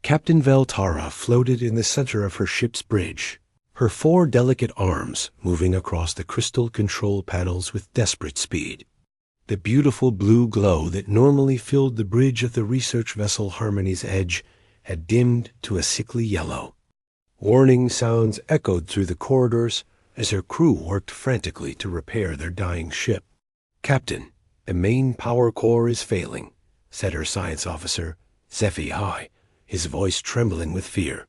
Captain Veltara floated in the center of her ship's bridge, her 4 delicate arms moving across the crystal control panels with desperate speed. The beautiful blue glow that normally filled the bridge of the research vessel Harmony's Edge had dimmed to a sickly yellow. Warning sounds echoed through the corridors as her crew worked frantically to repair their dying ship. "Captain, the main power core is failing," said her science officer, SCI, his voice trembling with fear.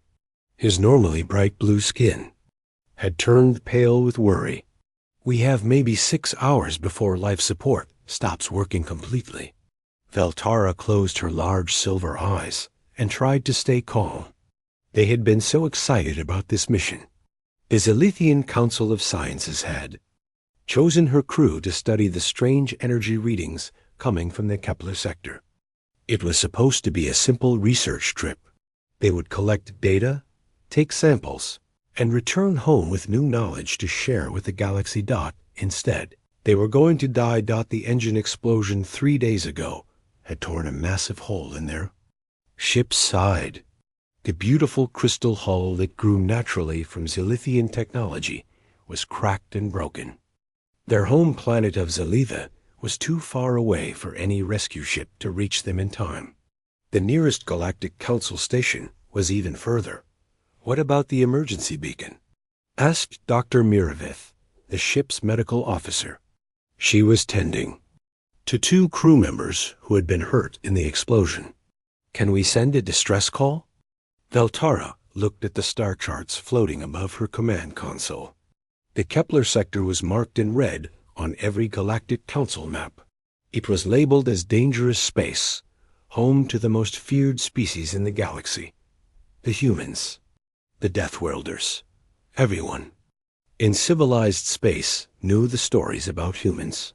His normally bright blue skin had turned pale with worry. "We have maybe 6 hours before life support stops working completely." Veltara closed her large silver eyes and tried to stay calm. They had been so excited about this mission. The Zilithian Council of Sciences had chosen her crew to study the strange energy readings coming from the Kepler sector. It was supposed to be a simple research trip. They would collect data, take samples, and return home with new knowledge to share with the Galaxy. Instead, they were going to die. The engine explosion 3 days ago had torn a massive hole in their ship side. The beautiful crystal hull that grew naturally from Zilithian technology was cracked and broken. Their home planet of Zaliva was too far away for any rescue ship to reach them in time. The nearest Galactic Council station was even further. "What about the emergency beacon?" asked Dr. Mirovith, the ship's medical officer. She was tending to 2 crew members who had been hurt in the explosion. "Can we send a distress call?" Veltara looked at the star charts floating above her command console. The Kepler sector was marked in red on every Galactic Council map. It was labeled as dangerous space, home to the most feared species in the galaxy. The humans. The Deathworlders. Everyone in civilized space knew the stories about humans.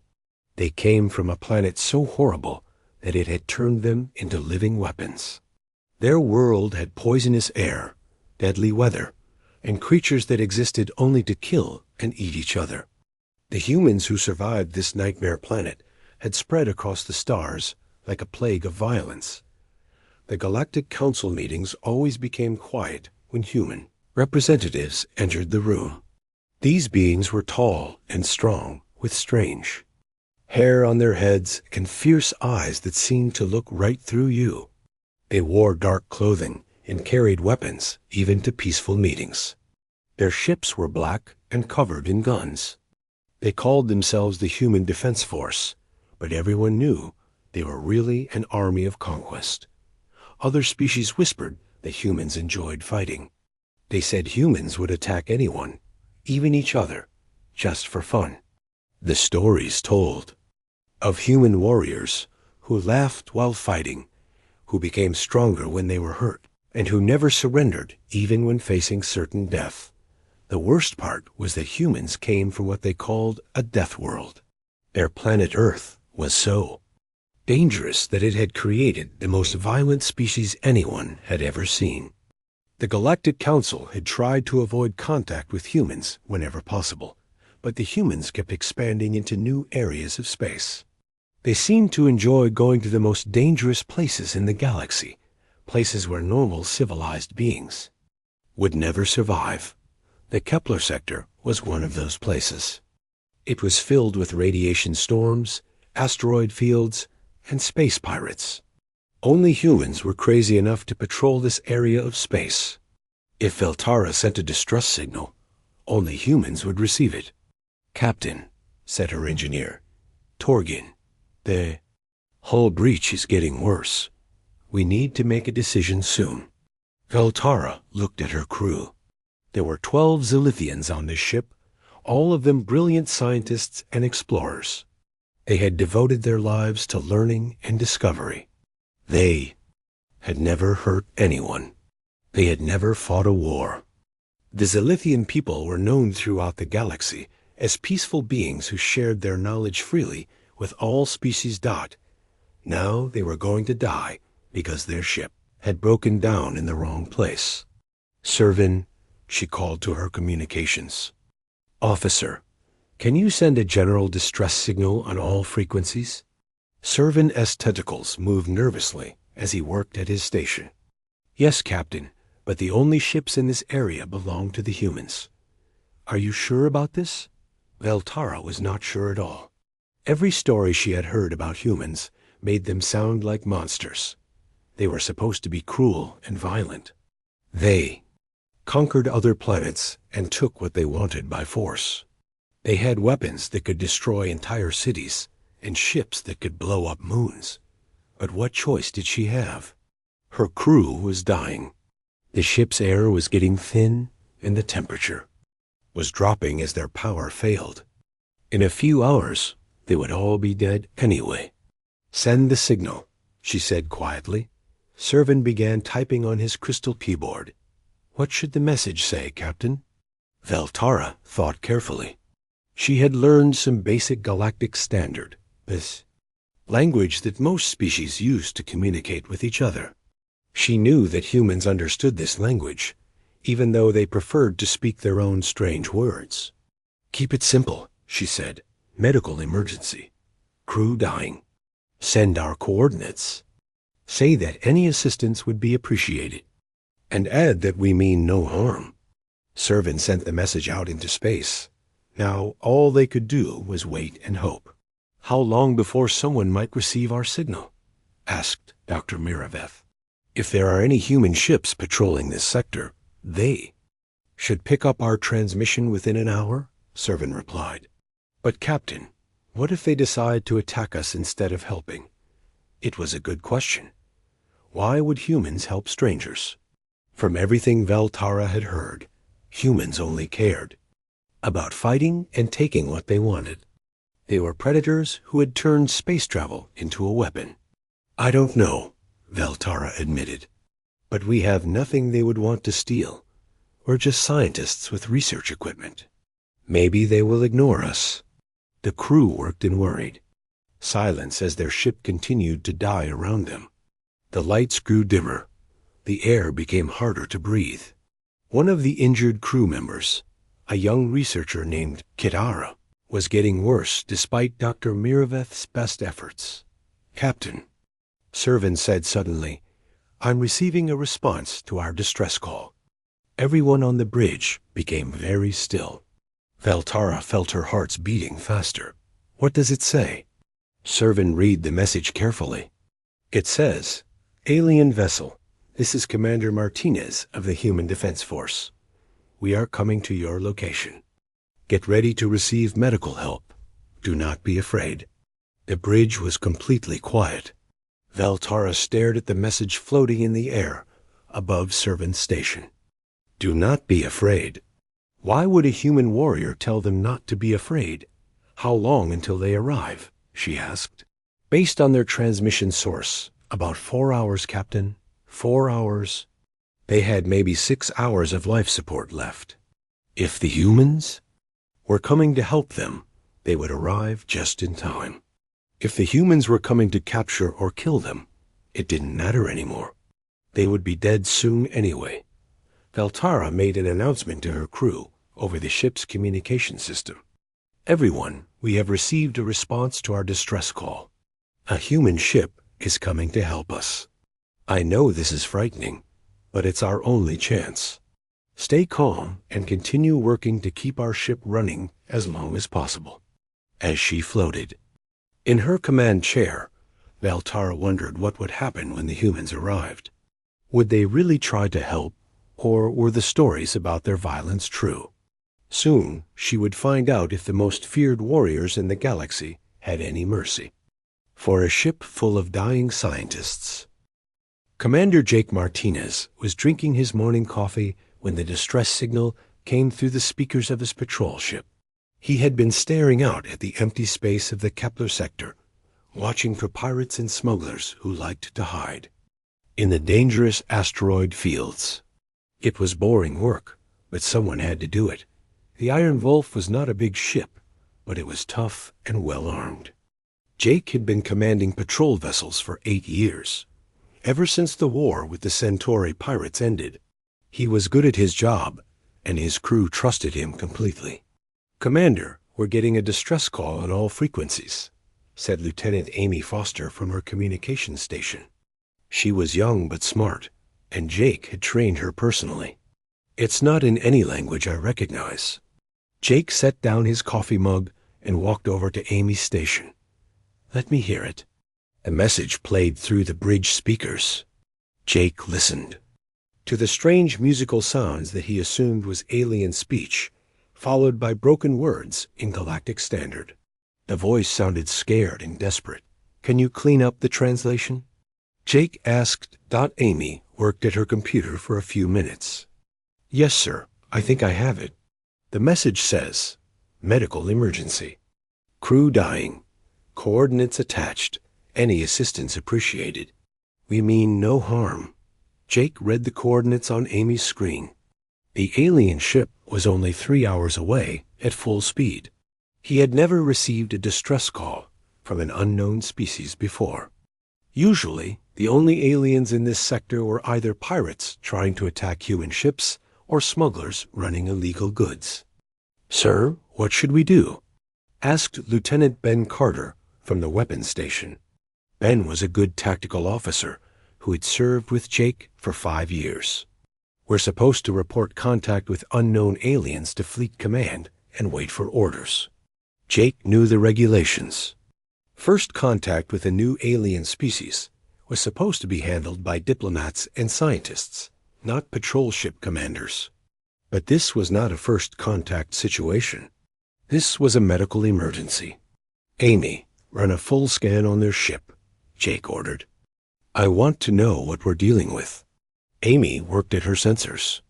They came from a planet so horrible that it had turned them into living weapons. Their world had poisonous air, deadly weather, and creatures that existed only to kill and eat each other. The humans who survived this nightmare planet had spread across the stars like a plague of violence. The Galactic Council meetings always became quiet when human representatives entered the room. These beings were tall and strong, with strange hair on their heads and fierce eyes that seemed to look right through you. They wore dark clothing and carried weapons even to peaceful meetings. Their ships were black and covered in guns. They called themselves the Human Defense Force, but everyone knew they were really an army of conquest. Other species whispered that humans enjoyed fighting. They said humans would attack anyone, even each other, just for fun. The stories told of human warriors who laughed while fighting, who became stronger when they were hurt, and who never surrendered even when facing certain death. The worst part was that humans came from what they called a death world. Their planet Earth was so dangerous that it had created the most violent species anyone had ever seen. The Galactic Council had tried to avoid contact with humans whenever possible, but the humans kept expanding into new areas of space. They seemed to enjoy going to the most dangerous places in the galaxy, places where normal civilized beings would never survive. The Kepler sector was one of those places. It was filled with radiation storms, asteroid fields, and space pirates. Only humans were crazy enough to patrol this area of space. If Veltara sent a distress signal, only humans would receive it. "Captain," said her engineer, Torgin, "the hull breach is getting worse. We need to make a decision soon." Veltara looked at her crew. There were 12 Zilithians on this ship, all of them brilliant scientists and explorers. They had devoted their lives to learning and discovery. They had never hurt anyone. They had never fought a war. The Zilithian people were known throughout the galaxy as peaceful beings who shared their knowledge freely with all species. Now they were going to die because their ship had broken down in the wrong place. "Servin," she called to her communications. "Officer, can you send a general distress signal on all frequencies?" Servin S. tentacles moved nervously as he worked at his station. Yes, Captain, but the only ships in this area belong to the humans. Are you sure about this? Veltara was not sure at all. Every story she had heard about humans made them sound like monsters. They were supposed to be cruel and violent. They conquered other planets and took what they wanted by force. They had weapons that could destroy entire cities and ships that could blow up moons. But what choice did she have? Her crew was dying. The ship's air was getting thin and the temperature was dropping as their power failed. In a few hours, they would all be dead anyway. Send the signal, she said quietly. Servan began typing on his crystal keyboard. What should the message say, Captain? Veltara thought carefully. She had learned some basic galactic standard, this language that most species use to communicate with each other. She knew that humans understood this language, even though they preferred to speak their own strange words. Keep it simple, she said. Medical emergency. Crew dying. Send our coordinates. Say that any assistance would be appreciated. And add that we mean no harm. Servan sent the message out into space. Now all they could do was wait and hope. How long before someone might receive our signal? Asked Dr. Miraveth. If there are any human ships patrolling this sector, they should pick up our transmission within an hour, Servan replied. But Captain, what if they decide to attack us instead of helping? It was a good question. Why would humans help strangers? From everything Veltara had heard, humans only cared about fighting and taking what they wanted. They were predators who had turned space travel into a weapon. I don't know, Veltara admitted. But we have nothing they would want to steal. We're just scientists with research equipment. Maybe they will ignore us. The crew worked and worried. Silence as their ship continued to die around them. The lights grew dimmer. The air became harder to breathe. One of the injured crew members, a young researcher named Kitara, was getting worse despite Dr. Miraveth's best efforts. Captain, Servan said suddenly, I'm receiving a response to our distress call. Everyone on the bridge became very still. Veltara felt her heart's beating faster. What does it say? Servan read the message carefully. It says, Alien vessel, this is Commander Martinez of the Human Defense Force. We are coming to your location. Get ready to receive medical help. Do not be afraid. The bridge was completely quiet. Veltara stared at the message floating in the air above Servan's station. Do not be afraid. Why would a human warrior tell them not to be afraid? How long until they arrive? She asked. Based on their transmission source, about 4 hours, Captain. 4 hours. They had maybe 6 hours of life support left. If the humans were coming to help them, they would arrive just in time. If the humans were coming to capture or kill them, it didn't matter anymore. They would be dead soon anyway. Veltara made an announcement to her crew over the ship's communication system. Everyone, we have received a response to our distress call. A human ship is coming to help us. I know this is frightening, but it's our only chance. Stay calm and continue working to keep our ship running as long as possible. As she floated in her command chair, Veltara wondered what would happen when the humans arrived. Would they really try to help, or were the stories about their violence true? Soon she would find out if the most feared warriors in the galaxy had any mercy. For a ship full of dying scientists. Commander Jake Martinez was drinking his morning coffee when the distress signal came through the speakers of his patrol ship. He had been staring out at the empty space of the Kepler sector, watching for pirates and smugglers who liked to hide in the dangerous asteroid fields. It was boring work, but someone had to do it. The Iron Wolf was not a big ship, but it was tough and well-armed. Jake had been commanding patrol vessels for 8 years. Ever since the war with the Centauri pirates ended, he was good at his job, and his crew trusted him completely. Commander, we're getting a distress call on all frequencies, said Lieutenant Amy Foster from her communications station. She was young but smart, and Jake had trained her personally. It's not in any language I recognize. Jake set down his coffee mug and walked over to Amy's station. Let me hear it. A message played through the bridge speakers. Jake listened to the strange musical sounds that he assumed was alien speech, followed by broken words in Galactic Standard. The voice sounded scared and desperate. Can you clean up the translation? Jake asked. Amy worked at her computer for a few minutes. Yes, sir. I think I have it. The message says, medical emergency. Crew dying. Coordinates attached. Any assistance appreciated. We mean no harm. Jake read the coordinates on Amy's screen. The alien ship was only 3 hours away at full speed. He had never received a distress call from an unknown species before. Usually, the only aliens in this sector were either pirates trying to attack human ships or smugglers running illegal goods. Sir, what should we do? Asked Lieutenant Ben Carter from the weapons station. Ben was a good tactical officer who had served with Jake for 5 years. We're supposed to report contact with unknown aliens to Fleet Command and wait for orders. Jake knew the regulations. First contact with a new alien species was supposed to be handled by diplomats and scientists, not patrol ship commanders. But this was not a first contact situation. This was a medical emergency. Amy, run a full scan on their ship, Jake ordered. I want to know what we're dealing with. Amy worked at her sensors.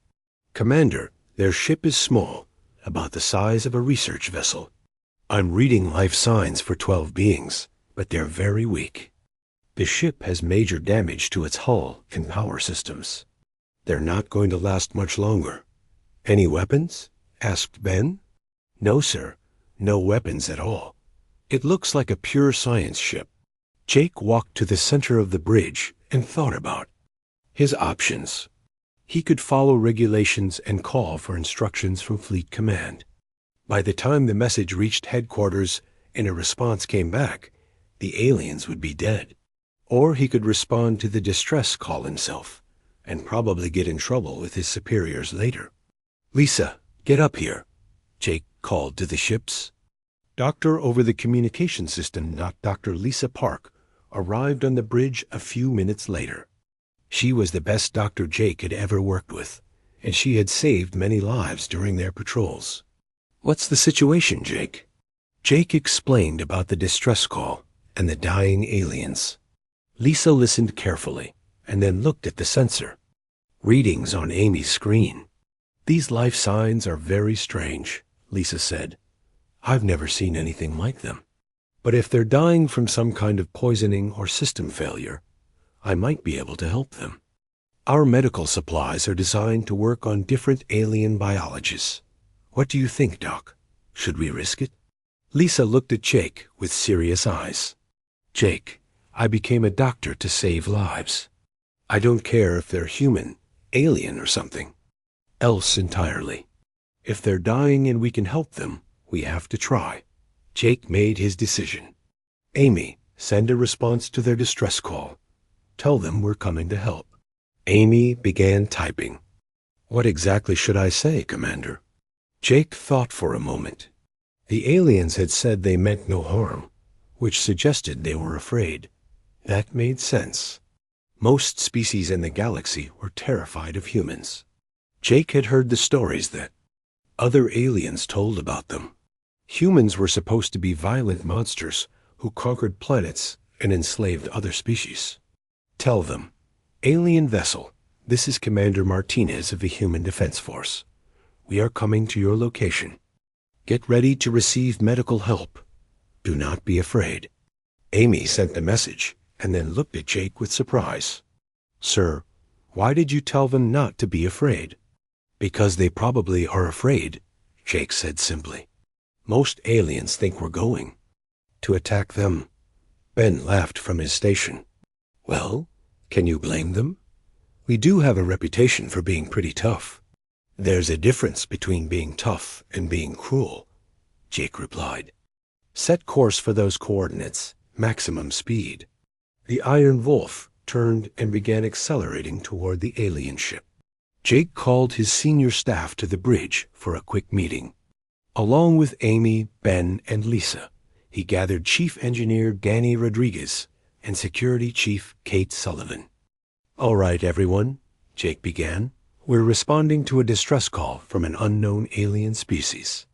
Commander, their ship is small, about the size of a research vessel. I'm reading life signs for 12 beings, but they're very weak. The ship has major damage to its hull and power systems. They're not going to last much longer. Any weapons? Asked Ben. No, sir. No weapons at all. It looks like a pure science ship. Jake walked to the center of the bridge and thought about his options. He could follow regulations and call for instructions from Fleet Command. By the time the message reached headquarters and a response came back, the aliens would be dead. Or he could respond to the distress call himself and probably get in trouble with his superiors later. Lisa, get up here, Jake called to the ships. Doctor over the communication system, Dr. Lisa Park, arrived on the bridge a few minutes later. She was the best doctor Jake had ever worked with, and she had saved many lives during their patrols. What's the situation, Jake? Jake explained about the distress call and the dying aliens. Lisa listened carefully and then looked at the sensor. Readings on Amy's screen. These life signs are very strange, Lisa said. I've never seen anything like them. But if they're dying from some kind of poisoning or system failure, I might be able to help them. Our medical supplies are designed to work on different alien biologies. What do you think, Doc? Should we risk it? Lisa looked at Jake with serious eyes. Jake, I became a doctor to save lives. I don't care if they're human, alien, or something else entirely. If they're dying and we can help them, we have to try. Jake made his decision. Amy, send a response to their distress call. Tell them we're coming to help. Amy began typing. What exactly should I say, Commander? Jake thought for a moment. The aliens had said they meant no harm, which suggested they were afraid. That made sense. Most species in the galaxy were terrified of humans. Jake had heard the stories that other aliens told about them. Humans were supposed to be violent monsters who conquered planets and enslaved other species. Tell them, alien vessel, this is Commander Martinez of the Human Defense Force. We are coming to your location. Get ready to receive medical help. Do not be afraid. Amy sent the message and then looked at Jake with surprise. Sir, why did you tell them not to be afraid? Because they probably are afraid, Jake said simply. Most aliens think we're going to attack them. Ben laughed from his station. Well, can you blame them? We do have a reputation for being pretty tough. There's a difference between being tough and being cruel, Jake replied. Set course for those coordinates, maximum speed. The Iron Wolf turned and began accelerating toward the alien ship. Jake called his senior staff to the bridge for a quick meeting. Along with Amy, Ben, and Lisa, he gathered Chief Engineer Danny Rodriguez and Security Chief Kate Sullivan. "All right, everyone," Jake began. "We're responding to a distress call from an unknown alien species.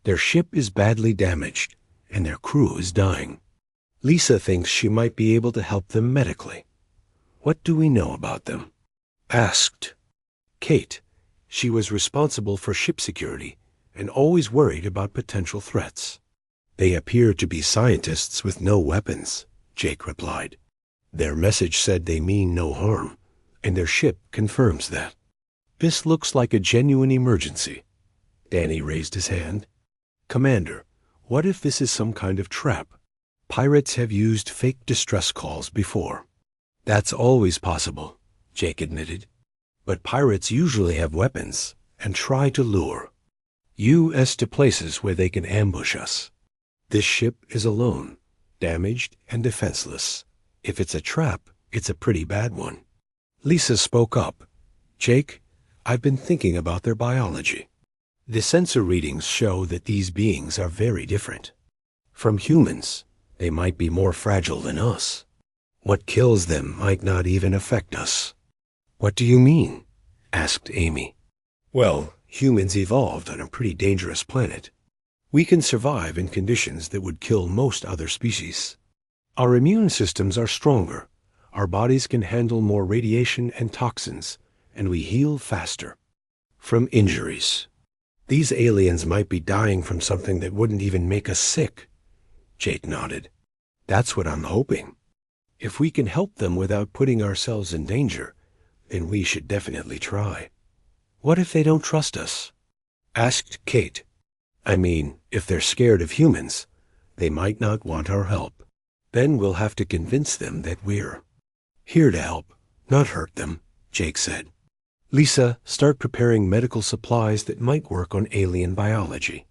Their ship is badly damaged, and their crew is dying. Lisa thinks she might be able to help them medically. What do we know about them?" asked Kate. She was responsible for ship security and always worried about potential threats. "They appear to be scientists with no weapons," Jake replied. "Their message said they mean no harm, and their ship confirms that." "This looks like a genuine emergency." Danny raised his hand. "Commander, what if this is some kind of trap? Pirates have used fake distress calls before." "That's always possible," Jake admitted. "But pirates usually have weapons and try to lure us to places where they can ambush us. This ship is alone, damaged and defenseless. If it's a trap, it's a pretty bad one." Lisa spoke up. "Jake, I've been thinking about their biology. The sensor readings show that these beings are very different. From humans, they might be more fragile than us. What kills them might not even affect us." "What do you mean?" asked Amy. "Well, humans evolved on a pretty dangerous planet. We can survive in conditions that would kill most other species. Our immune systems are stronger, our bodies can handle more radiation and toxins, and we heal faster from injuries. These aliens might be dying from something that wouldn't even make us sick." Jake nodded. "That's what I'm hoping. If we can help them without putting ourselves in danger, then we should definitely try." "What if they don't trust us?" asked Kate. "I mean, if they're scared of humans, they might not want our help. Then we'll have to convince them that we're here to help, not hurt them," Jake said. "Lisa, start preparing medical supplies that might work on alien biology.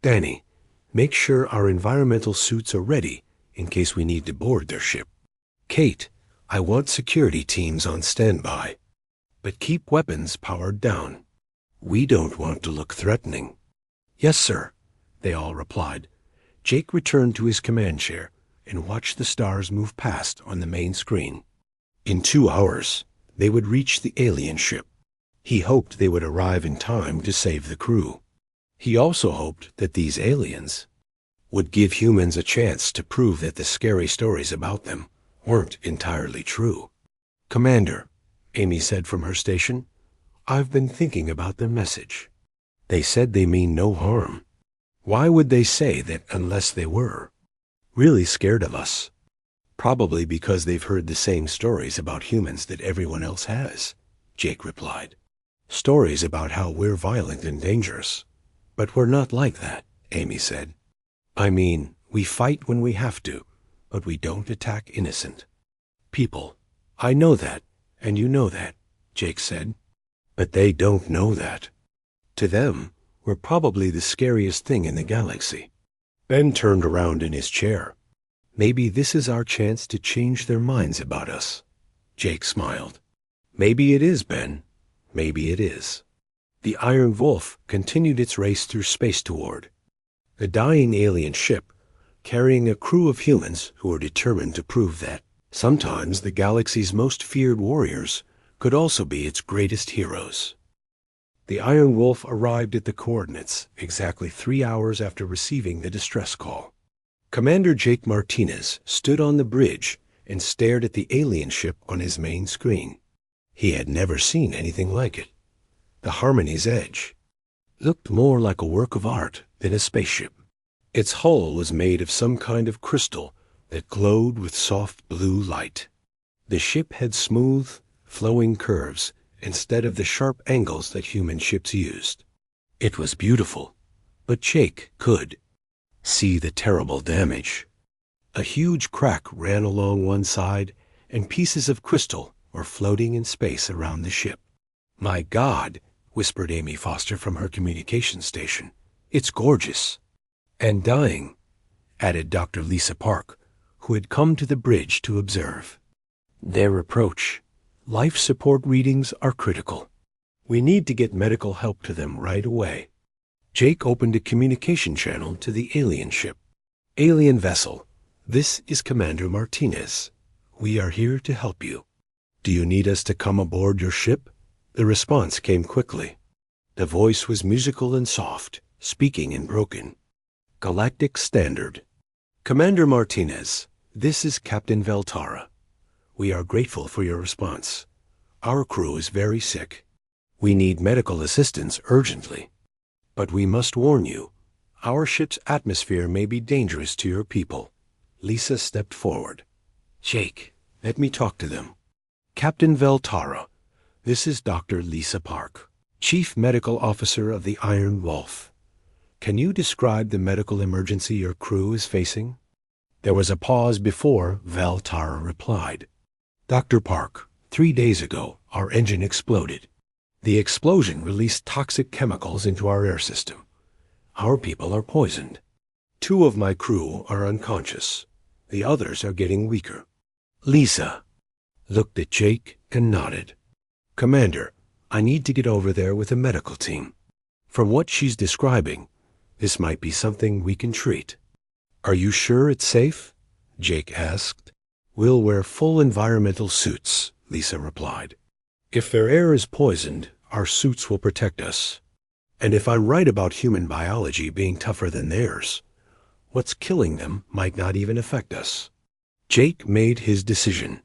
Danny, make sure our environmental suits are ready in case we need to board their ship. Kate, I want security teams on standby, but keep weapons powered down. We don't want to look threatening." "Yes, sir," they all replied. Jake returned to his command chair and watched the stars move past on the main screen. In 2 hours, they would reach the alien ship. He hoped they would arrive in time to save the crew. He also hoped that these aliens would give humans a chance to prove that the scary stories about them weren't entirely true. "Commander," Amy said from her station, "I've been thinking about their message. They said they mean no harm. Why would they say that unless they were really scared of us?" "Probably because they've heard the same stories about humans that everyone else has," Jake replied. "Stories about how we're violent and dangerous. But we're not like that," Amy said. "I mean, we fight when we have to, but we don't attack innocent people." "I know that, and you know that," Jake said. "But they don't know that. To them, we're probably the scariest thing in the galaxy." Ben turned around in his chair. "Maybe this is our chance to change their minds about us." Jake smiled. "Maybe it is, Ben. Maybe it is." The Iron Wolf continued its race through space toward the dying alien ship, carrying a crew of humans who were determined to prove that sometimes the galaxy's most feared warriors could also be its greatest heroes. The Iron Wolf arrived at the coordinates exactly 3 hours after receiving the distress call. Commander Jake Martinez stood on the bridge and stared at the alien ship on his main screen. He had never seen anything like it. The Harmony's Edge looked more like a work of art than a spaceship. Its hull was made of some kind of crystal that glowed with soft blue light. The ship had smooth, flowing curves instead of the sharp angles that human ships used. It was beautiful, but Jake could see the terrible damage. A huge crack ran along one side, and pieces of crystal were floating in space around the ship. "My God," whispered Amy Foster from her communication station. "It's gorgeous." "And dying," added Dr. Lisa Park, who had come to the bridge to observe. Their approach. Life support readings are critical. We need to get medical help to them right away. Jake opened a communication channel to the alien ship. Alien vessel, this is Commander Martinez. We are here to help you. Do you need us to come aboard your ship? The response came quickly. The voice was musical and soft, speaking in broken. Galactic Standard. Commander Martinez, this is Captain Veltara. We are grateful for your response. Our crew is very sick. We need medical assistance urgently. But we must warn you, our ship's atmosphere may be dangerous to your people. Lisa stepped forward. Jake, let me talk to them. Captain Veltara, this is Dr. Lisa Park, Chief Medical Officer of the Iron Wolf. Can you describe the medical emergency your crew is facing? There was a pause before Veltara replied. Dr. Park, 3 days ago, our engine exploded. The explosion released toxic chemicals into our air system. Our people are poisoned. 2 of my crew are unconscious. The others are getting weaker. Lisa looked at Jake and nodded. Commander, I need to get over there with a medical team. From what she's describing, this might be something we can treat. Are you sure it's safe? Jake asked. We'll wear full environmental suits, Lisa replied. If their air is poisoned, our suits will protect us. And if I'm right about human biology being tougher than theirs, what's killing them might not even affect us. Jake made his decision.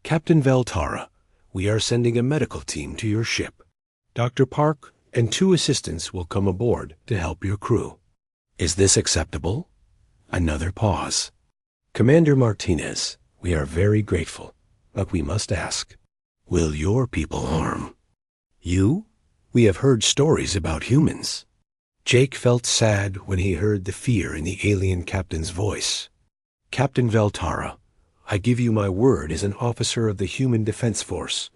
Captain Veltara, we are sending a medical team to your ship. Dr. Park and 2 assistants will come aboard to help your crew. Is this acceptable? Another pause. Commander Martinez, we are very grateful, but we must ask. Will your people harm? You? We have heard stories about humans. Jake felt sad when he heard the fear in the alien captain's voice. Captain Veltara, I give you my word as an officer of the Human Defense Force.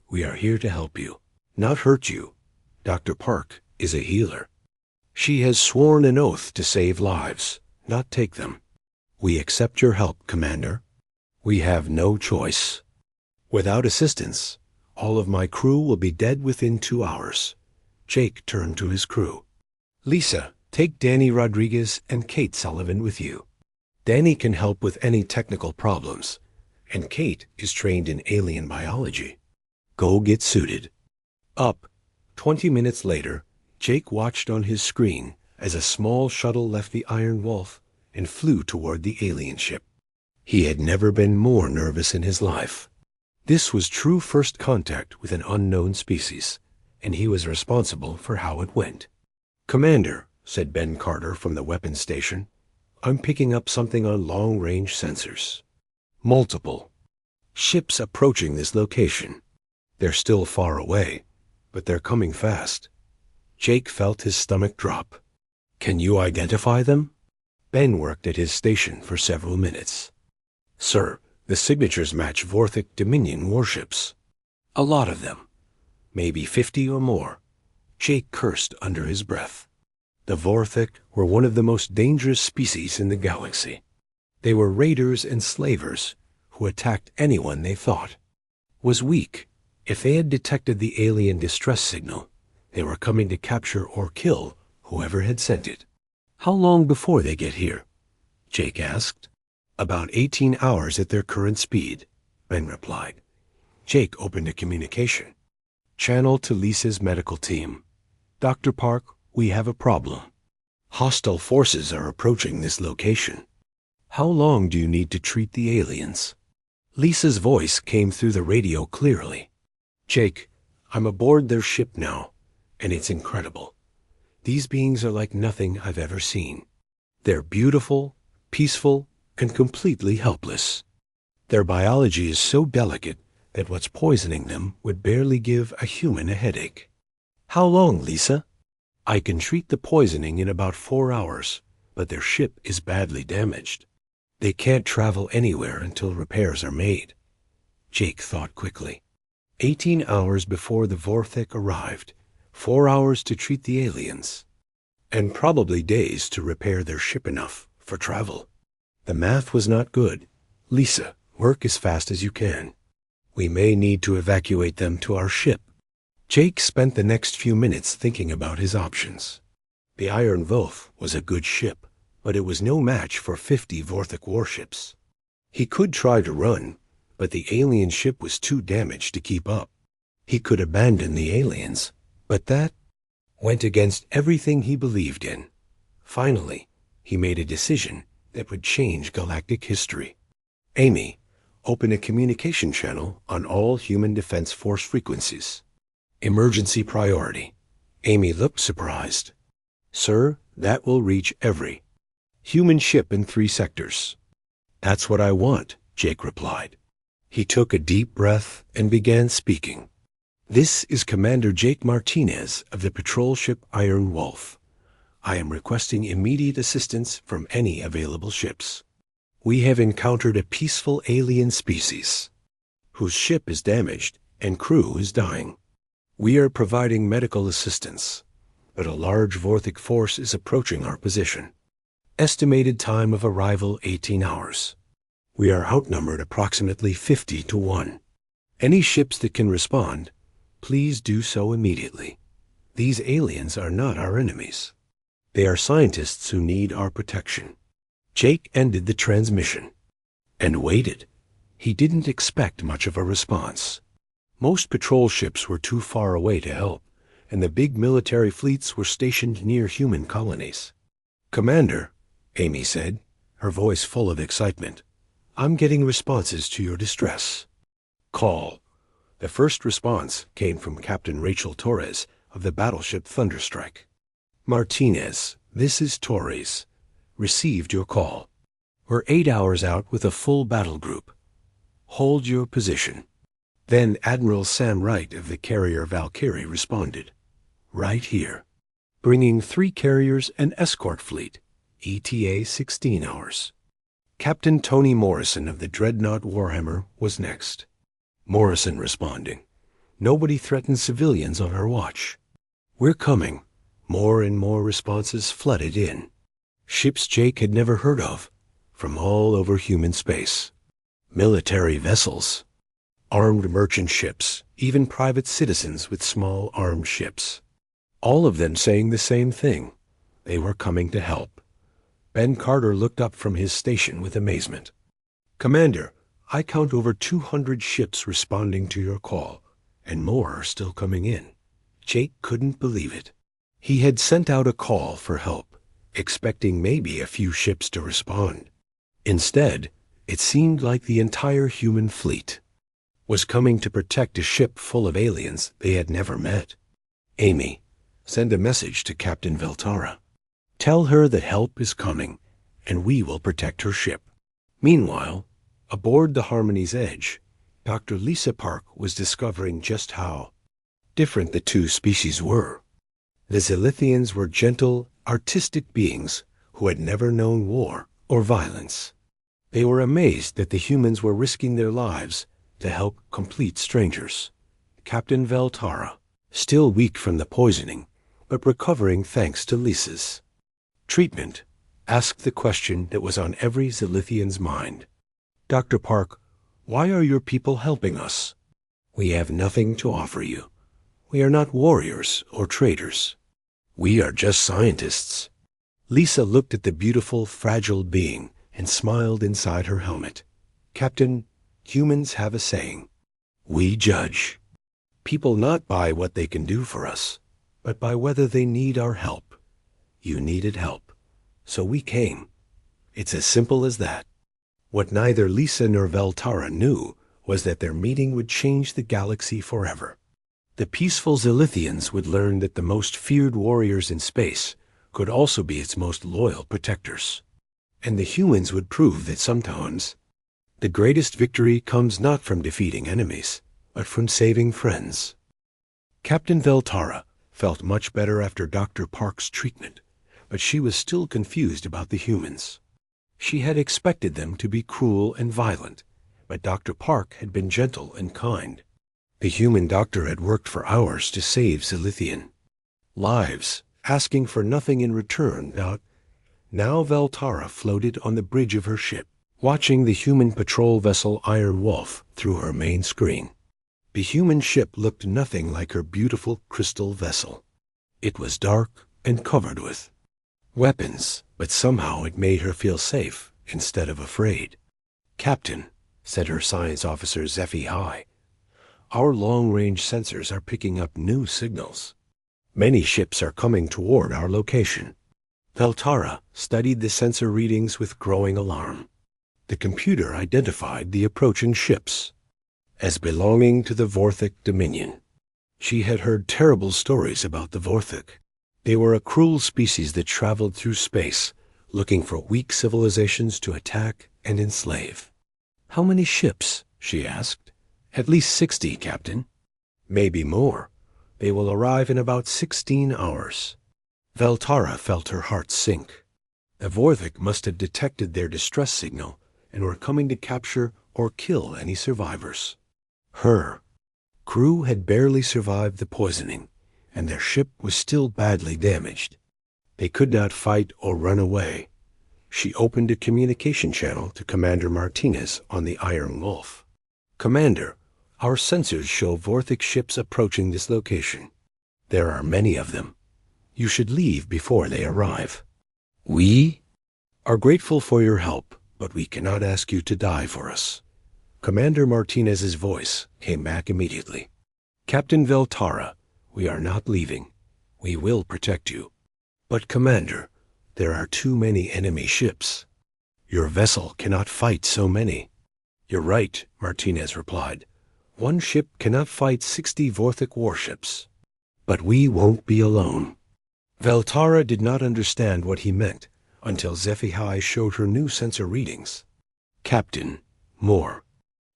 We are here to help you, not hurt you. Dr. Park is a healer. She has sworn an oath to save lives, not take them. We accept your help, Commander. We have no choice. Without assistance, all of my crew will be dead within 2 hours. Jake turned to his crew. Lisa, take Danny Rodriguez and Kate Sullivan with you. Danny can help with any technical problems, and Kate is trained in alien biology. Go get suited. Up. 20 minutes later, Jake watched on his screen as a small shuttle left the Iron Wolf and flew toward the alien ship. He had never been more nervous in his life. This was true first contact with an unknown species, and he was responsible for how it went. Commander, said Ben Carter from the weapons station, I'm picking up something on long-range sensors. Multiple. Ships approaching this location. They're still far away, but they're coming fast. Jake felt his stomach drop. Can you identify them? Ben worked at his station for several minutes. Sir, the signatures match Vorthic Dominion warships. A lot of them. Maybe 50 or more. Jake cursed under his breath. The Vorthic were one of the most dangerous species in the galaxy. They were raiders and slavers who attacked anyone they thought was weak. If they had detected the alien distress signal, they were coming to capture or kill whoever had sent it. How long before they get here? Jake asked. About 18 hours at their current speed, Ben replied. Jake opened a communication. Channel to Lisa's medical team. Dr. Park, we have a problem. Hostile forces are approaching this location. How long do you need to treat the aliens? Lisa's voice came through the radio clearly. Jake, I'm aboard their ship now, and it's incredible. These beings are like nothing I've ever seen. They're beautiful, peaceful, and completely helpless. Their biology is so delicate that what's poisoning them would barely give a human a headache. How long, Lisa? I can treat the poisoning in about 4 hours, but their ship is badly damaged. They can't travel anywhere until repairs are made. Jake thought quickly. 18 hours before the Vorthic arrived, 4 hours to treat the aliens, and probably days to repair their ship enough for travel. The math was not good. Lisa, work as fast as you can. We may need to evacuate them to our ship. Jake spent the next few minutes thinking about his options. The Iron Wolf was a good ship, but it was no match for 50 Vorthok warships. He could try to run, but the alien ship was too damaged to keep up. He could abandon the aliens, but that went against everything he believed in. Finally, he made a decision that would change galactic history. Amy, open a communication channel on all Human Defense Force frequencies. Emergency priority. Amy looked surprised. Sir, that will reach every human ship in 3 sectors. That's what I want, Jake replied. He took a deep breath and began speaking. This is Commander Jake Martinez of the patrol ship Iron Wolf. I am requesting immediate assistance from any available ships. We have encountered a peaceful alien species whose ship is damaged and crew is dying. We are providing medical assistance, but a large Vorthok force is approaching our position. Estimated time of arrival 18 hours. We are outnumbered approximately 50 to 1. Any ships that can respond, please do so immediately. These aliens are not our enemies. They are scientists who need our protection. Jake ended the transmission and waited. He didn't expect much of a response. Most patrol ships were too far away to help, and the big military fleets were stationed near human colonies. Commander, Amy said, her voice full of excitement, I'm getting responses to your distress. Call. The first response came from Captain Rachel Torres of the battleship Thunderstrike. Martinez, this is Torres. Received your call. We're 8 hours out with a full battle group. Hold your position. Then Admiral Sam Wright of the carrier Valkyrie responded. Right here. Bringing 3 carriers and escort fleet. ETA 16 hours. Captain Tony Morrison of the Dreadnought Warhammer was next. Morrison responding. Nobody threatens civilians on our watch. We're coming. More and more responses flooded in. Ships Jake had never heard of, from all over human space. Military vessels, armed merchant ships, even private citizens with small armed ships. All of them saying the same thing. They were coming to help. Ben Carter looked up from his station with amazement. Commander, I count over 200 ships responding to your call, and more are still coming in. Jake couldn't believe it. He had sent out a call for help, expecting maybe a few ships to respond. Instead, it seemed like the entire human fleet was coming to protect a ship full of aliens they had never met. Amy, send a message to Captain Veltara. Tell her that help is coming, and we will protect her ship. Meanwhile, aboard the Harmony's Edge, Dr. Lisa Park was discovering just how different the 2 species were. The Zilithians were gentle, artistic beings who had never known war or violence. They were amazed that the humans were risking their lives to help complete strangers. Captain Veltara, still weak from the poisoning, but recovering thanks to Lisa's treatment, asked the question that was on every Zilithian's mind. Dr. Park, why are your people helping us? We have nothing to offer you. We are not warriors or traders. We are just scientists. Lisa looked at the beautiful, fragile being and smiled inside her helmet. Captain, humans have a saying. We judge people not by what they can do for us, but by whether they need our help. You needed help, so we came. It's as simple as that. What neither Lisa nor Veltara knew was that their meeting would change the galaxy forever. The peaceful Zilithians would learn that the most feared warriors in space could also be its most loyal protectors. And the humans would prove that sometimes the greatest victory comes not from defeating enemies, but from saving friends. Captain Veltara felt much better after Dr. Park's treatment, but she was still confused about the humans. She had expected them to be cruel and violent, but Dr. Park had been gentle and kind. The human doctor had worked for hours to save Zilithian lives, asking for nothing in return. Now Veltara floated on the bridge of her ship, watching the human patrol vessel Iron Wolf through her main screen. The human ship looked nothing like her beautiful crystal vessel. It was dark and covered with weapons, but somehow it made her feel safe instead of afraid. "Captain," said her science officer HFY, "our long-range sensors are picking up new signals. Many ships are coming toward our location." Veltara studied the sensor readings with growing alarm. The computer identified the approaching ships as belonging to the Vorthic Dominion. She had heard terrible stories about the Vorthic. They were a cruel species that traveled through space, looking for weak civilizations to attack and enslave. "How many ships?" she asked. "At least 60, Captain." "Maybe more. They will arrive in about 16 hours. Veltara felt her heart sink. The Vorthic must have detected their distress signal and were coming to capture or kill any survivors. Her crew had barely survived the poisoning, and their ship was still badly damaged. They could not fight or run away. She opened a communication channel to Commander Martinez on the Iron Wolf. "Commander, our sensors show Vorthic ships approaching this location. There are many of them. You should leave before they arrive. We are grateful for your help, but we cannot ask you to die for us." Commander Martinez's voice came back immediately. "Captain Veltara, we are not leaving. We will protect you. But Commander, there are too many enemy ships. Your vessel cannot fight so many." "You're right," Martinez replied. "One ship cannot fight 60 Vorthic warships. But we won't be alone." Veltara did not understand what he meant until HFY showed her new sensor readings. "Captain, more.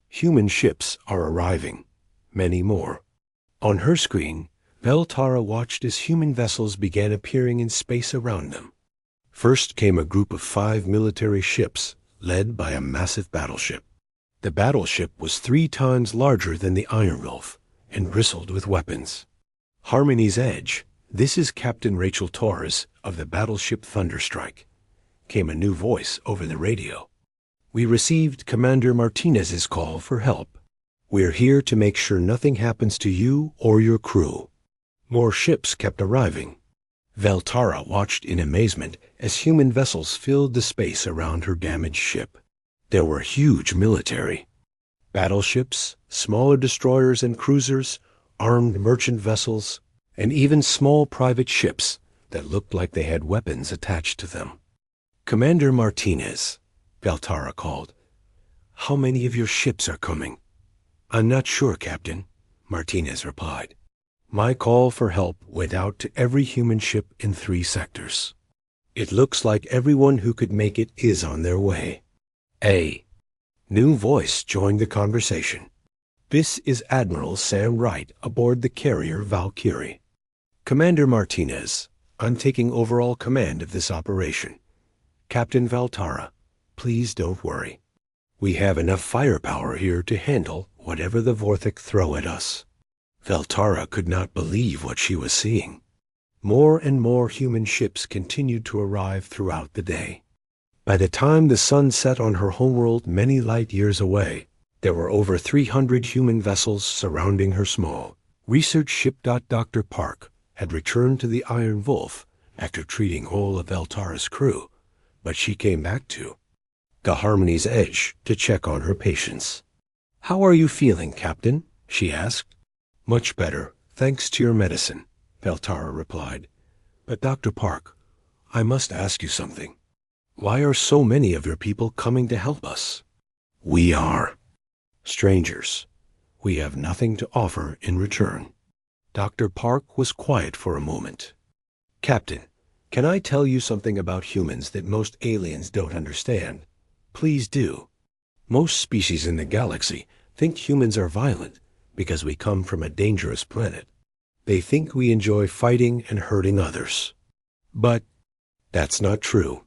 Human ships are arriving. Many more." On her screen, Veltara watched as human vessels began appearing in space around them. First came a group of 5 military ships, led by a massive battleship. The battleship was 3 times larger than the Iron Wolf and bristled with weapons. "Harmony's Edge, this is Captain Rachel Torres of the battleship Thunderstrike," came a new voice over the radio. "We received Commander Martinez's call for help. We're here to make sure nothing happens to you or your crew." More ships kept arriving. Veltara watched in amazement as human vessels filled the space around her damaged ship. There were huge military battleships, smaller destroyers and cruisers, armed merchant vessels, and even small private ships that looked like they had weapons attached to them. "Commander Martinez," Veltara called, "how many of your ships are coming?" "I'm not sure, Captain," Martinez replied. "My call for help went out to every human ship in 3 sectors. It looks like everyone who could make it is on their way." A new voice joined the conversation. "This is Admiral Sam Wright aboard the carrier Valkyrie. Commander Martinez, I'm taking overall command of this operation. Captain Veltara, please don't worry. We have enough firepower here to handle whatever the Vorthic throw at us." Veltara could not believe what she was seeing. More and more human ships continued to arrive throughout the day. By the time the sun set on her homeworld many light years away, there were over 300 human vessels surrounding her small research ship. Dr. Park had returned to the Iron Wolf after treating all of Veltara's crew, but she came back to the Harmony's Edge to check on her patients. "How are you feeling, Captain?" she asked. "Much better, thanks to your medicine," Veltara replied. "But Dr. Park, I must ask you something. Why are so many of your people coming to help us?" "We are strangers. We have nothing to offer in return." Dr. Park was quiet for a moment. "Captain, can I tell you something about humans that most aliens don't understand?" "Please do." "Most species in the galaxy think humans are violent because we come from a dangerous planet. They think we enjoy fighting and hurting others. But that's not true.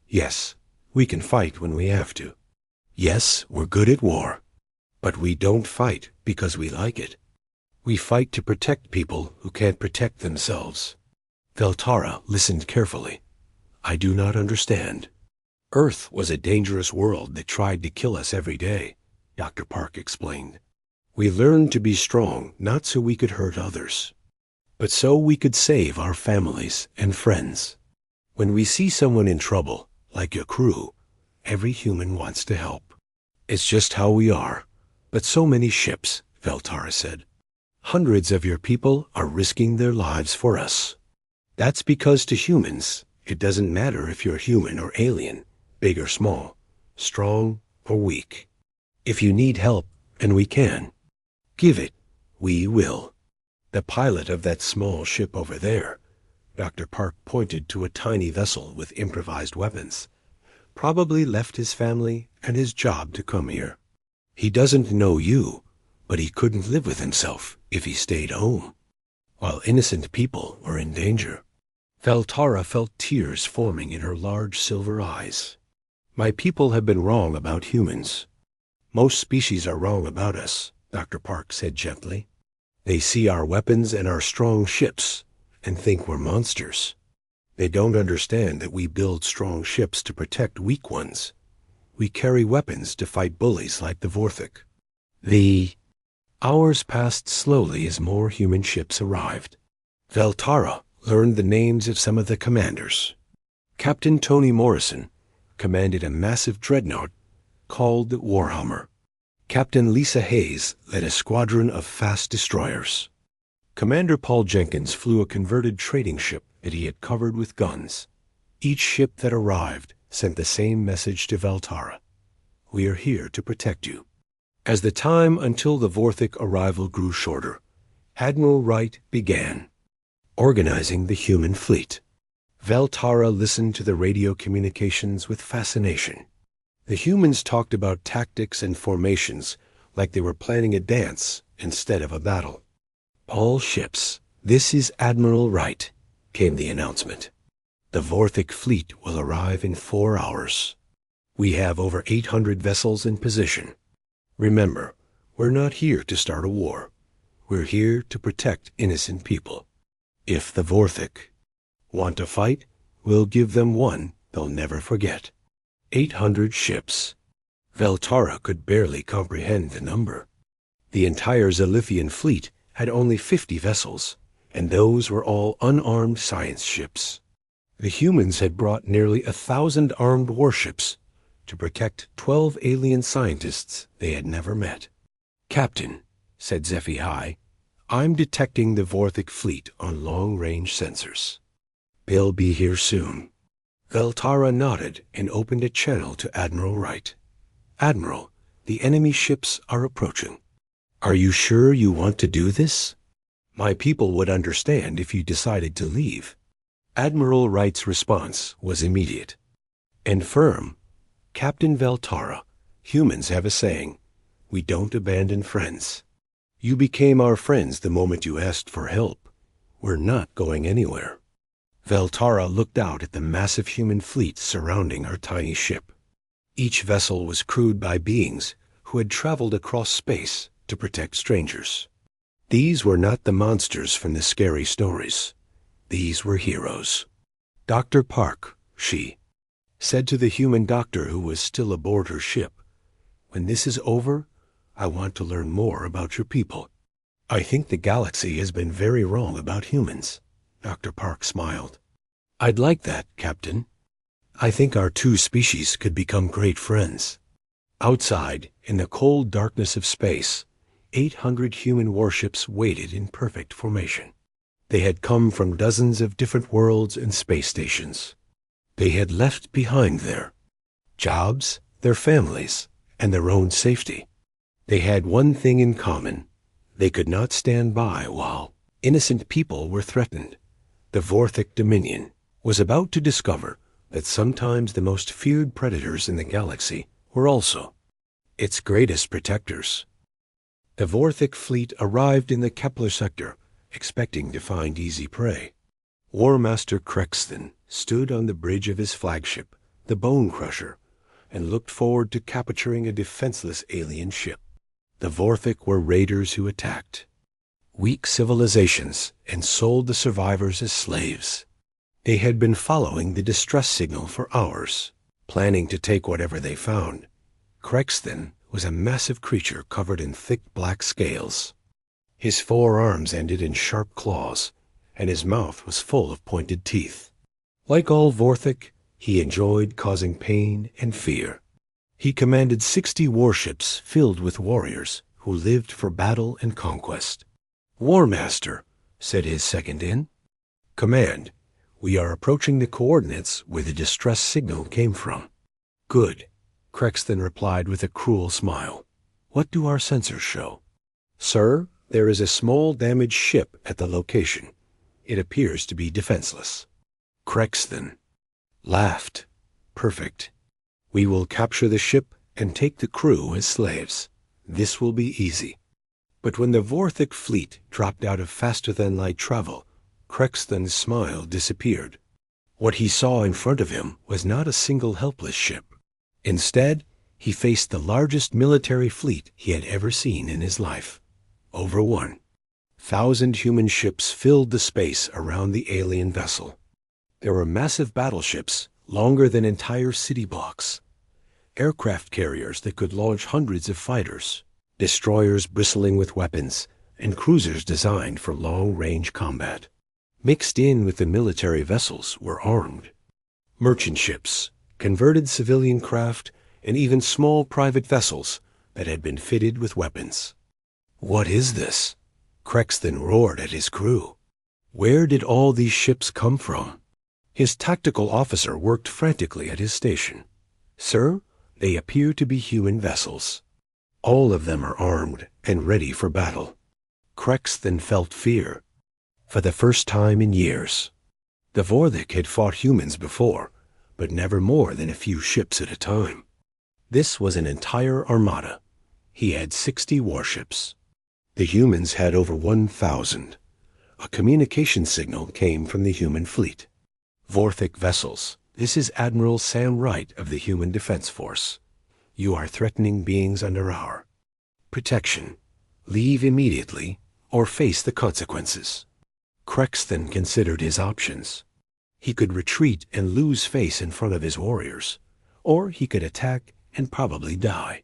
Yes, we can fight when we have to. Yes, we're good at war. But we don't fight because we like it. We fight to protect people who can't protect themselves." Veltara listened carefully. "I do not understand." Earth was a dangerous world that tried to kill us every day, Dr. Park explained. We learned to be strong, not so we could hurt others, but so we could save our families and friends. When we see someone in trouble, like your crew, every human wants to help. It's just how we are. But so many ships, Veltara said. Hundreds of your people are risking their lives for us. That's because to humans, it doesn't matter if you're human or alien, big or small, strong or weak. If you need help, and we can, give it, we will. The pilot of that small ship over there, Dr. Park pointed to a tiny vessel with improvised weapons, probably left his family and his job to come here. He doesn't know you, but he couldn't live with himself if he stayed home, while innocent people were in danger. Veltara felt tears forming in her large silver eyes. My people have been wrong about humans. Most species are wrong about us, Dr. Park said gently. They see our weapons and our strong ships and think we're monsters. They don't understand that we build strong ships to protect weak ones. We carry weapons to fight bullies like the Vorthik. The hours passed slowly as more human ships arrived. Veltara learned the names of some of the commanders. Captain Tony Morrison commanded a massive dreadnought called the Warhammer. Captain Lisa Hayes led a squadron of fast destroyers. Commander Paul Jenkins flew a converted trading ship that he had covered with guns. Each ship that arrived sent the same message to Veltara. We are here to protect you. As the time until the Vorthik arrival grew shorter, Admiral Wright began organizing the human fleet. Veltara listened to the radio communications with fascination. The humans talked about tactics and formations like they were planning a dance instead of a battle. All ships, this is Admiral Wright, came the announcement. The Vorthik fleet will arrive in 4 hours. We have over 800 vessels in position. Remember, we're not here to start a war. We're here to protect innocent people. If the Vorthik want to fight, we'll give them one they'll never forget. 800 ships. Veltara could barely comprehend the number. The entire Zalithian fleet had only 50 vessels, and those were all unarmed science ships. The humans had brought nearly 1,000 armed warships to protect 12 alien scientists they had never met. Captain, said SCI, I'm detecting the Vorthik fleet on long-range sensors. They'll be here soon. Veltara nodded and opened a channel to Admiral Wright. Admiral, the enemy ships are approaching. Are you sure you want to do this? My people would understand if you decided to leave. Admiral Wright's response was immediate and firm. Captain Veltara, humans have a saying, we don't abandon friends. You became our friends the moment you asked for help. We're not going anywhere. Veltara looked out at the massive human fleet surrounding her tiny ship. Each vessel was crewed by beings who had traveled across space to protect strangers. These were not the monsters from the scary stories. These were heroes. Dr. Park, she said to the human doctor who was still aboard her ship, when this is over, I want to learn more about your people. I think the galaxy has been very wrong about humans. Dr. Park smiled. I'd like that, Captain. I think our two species could become great friends. Outside, in the cold darkness of space, 800 human warships waited in perfect formation. They had come from dozens of different worlds and space stations. They had left behind their jobs, their families, and their own safety. They had one thing in common. They could not stand by while innocent people were threatened. The Vorthik Dominion was about to discover that sometimes the most feared predators in the galaxy were also its greatest protectors. The Vorthik fleet arrived in the Kepler sector, expecting to find easy prey. War Master Crexton stood on the bridge of his flagship, the Bone Crusher, and looked forward to capturing a defenseless alien ship. The Vorthik were raiders who attacked weak civilizations and sold the survivors as slaves. They had been following the distress signal for hours, planning to take whatever they found. Crexton was a massive creature covered in thick black scales. His 4 arms ended in sharp claws, and his mouth was full of pointed teeth. Like all Vorthik, he enjoyed causing pain and fear. He commanded 60 warships filled with warriors who lived for battle and conquest. "War Master," said his second in command, "we are approaching the coordinates where the distress signal came from." "Good," Crexton replied with a cruel smile. "What do our sensors show?" "Sir, there is a small damaged ship at the location. It appears to be defenseless." Crexton laughed. "Perfect. We will capture the ship and take the crew as slaves. This will be easy." But when the Vorthik fleet dropped out of faster-than-light travel, Crexton's smile disappeared. What he saw in front of him was not a single helpless ship. Instead, he faced the largest military fleet he had ever seen in his life. Over 1,000 human ships filled the space around the alien vessel. There were massive battleships, longer than entire city blocks, aircraft carriers that could launch hundreds of fighters, destroyers bristling with weapons, and cruisers designed for long-range combat. Mixed in with the military vessels were armed merchant ships, converted civilian craft, and even small private vessels that had been fitted with weapons. "What is this?" Crexton roared at his crew. Where did all these ships come from? His tactical officer worked frantically at his station. "Sir, they appear to be human vessels. All of them are armed and ready for battle." Crexton felt fear. For the first time in years. The Vorthik had fought humans before, but never more than a few ships at a time. This was an entire armada. He had 60 warships. The humans had over 1,000. A communication signal came from the human fleet. "Vorthik vessels, this is Admiral Sam Wright of the Human Defense Force. You are threatening beings under our protection. Leave immediately or face the consequences." Crexton considered his options. He could retreat and lose face in front of his warriors, or he could attack and probably die.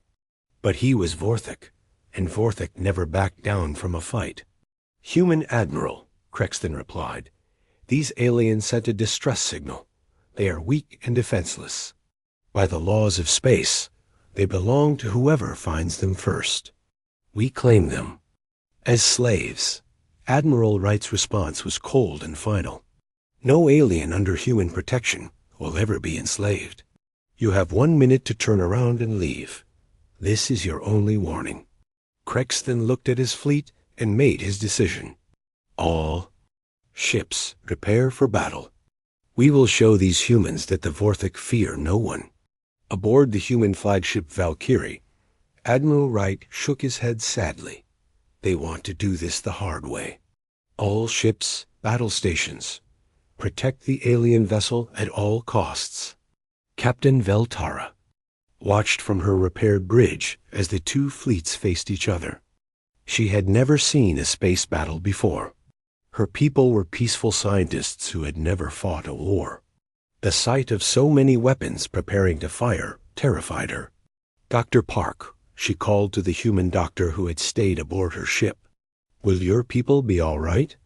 But he was Vorthik, and Vorthik never backed down from a fight. "Human Admiral," Crexton replied, "these aliens sent a distress signal. They are weak and defenseless. By the laws of space, they belong to whoever finds them first. We claim them as slaves." Admiral Wright's response was cold and final. "No alien under human protection will ever be enslaved. You have 1 minute to turn around and leave. This is your only warning." Crexton looked at his fleet and made his decision. "All ships prepare for battle. We will show these humans that the Vorthik fear no one." Aboard the human flagship Valkyrie, Admiral Wright shook his head sadly. "They want to do this the hard way. All ships, battle stations. Protect the alien vessel at all costs." Captain Veltara watched from her repaired bridge as the 2 fleets faced each other. She had never seen a space battle before. Her people were peaceful scientists who had never fought a war. The sight of so many weapons preparing to fire terrified her. "Dr. Park," she called to the human doctor who had stayed aboard her ship. "Will your people be all right?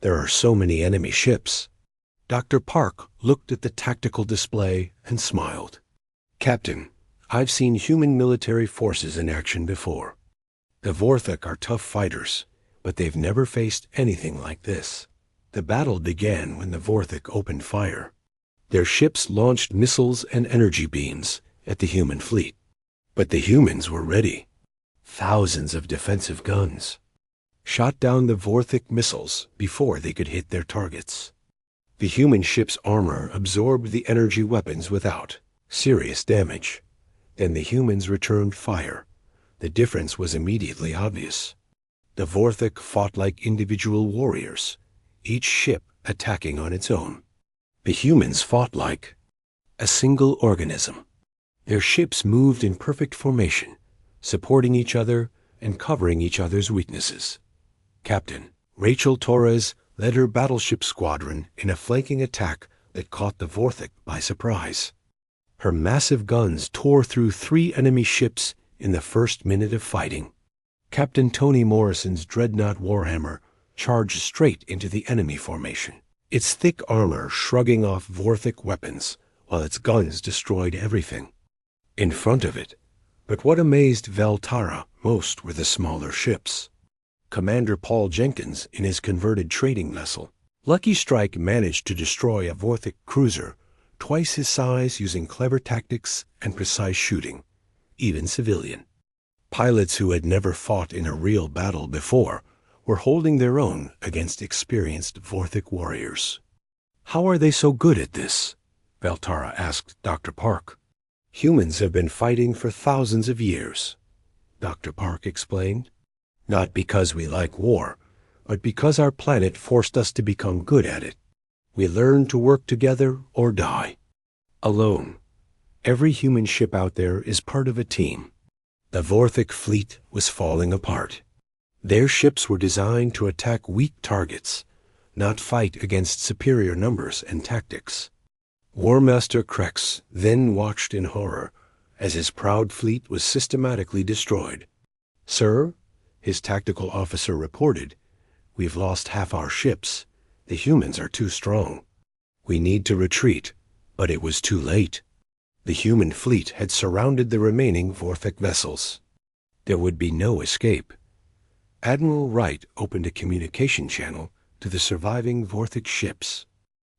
There are so many enemy ships." Dr. Park looked at the tactical display and smiled. "Captain, I've seen human military forces in action before. The Vorthik are tough fighters, but they've never faced anything like this." The battle began when the Vorthik opened fire. Their ships launched missiles and energy beams at the human fleet. But the humans were ready. Thousands of defensive guns shot down the Vorthik missiles before they could hit their targets. The human ship's armor absorbed the energy weapons without serious damage. Then the humans returned fire. The difference was immediately obvious. The Vorthik fought like individual warriors, each ship attacking on its own. The humans fought like a single organism. Their ships moved in perfect formation, supporting each other and covering each other's weaknesses. Captain Rachel Torres led her battleship squadron in a flanking attack that caught the Vorthik by surprise. Her massive guns tore through 3 enemy ships in the first minute of fighting. Captain Tony Morrison's dreadnought Warhammer charged straight into the enemy formation, its thick armor shrugging off Vorthic weapons, while its guns destroyed everything in front of it. But what amazed Veltara most were the smaller ships. Commander Paul Jenkins, in his converted trading vessel, Lucky Strike managed to destroy a Vorthic cruiser twice his size using clever tactics and precise shooting, even civilian. Pilots who had never fought in a real battle before were holding their own against experienced Vorthic warriors. "How are they so good at this?" Veltara asked Dr. Park. "Humans have been fighting for thousands of years," Dr. Park explained. "Not because we like war, but because our planet forced us to become good at it. We learned to work together or die. Alone. Every human ship out there is part of a team." The Vorthic fleet was falling apart. Their ships were designed to attack weak targets, not fight against superior numbers and tactics. War Master Krex then watched in horror as his proud fleet was systematically destroyed. "Sir," his tactical officer reported, "we've lost half our ships. The humans are too strong. We need to retreat," but it was too late. The human fleet had surrounded the remaining Vorthic vessels. There would be no escape. Admiral Wright opened a communication channel to the surviving Vorthic ships.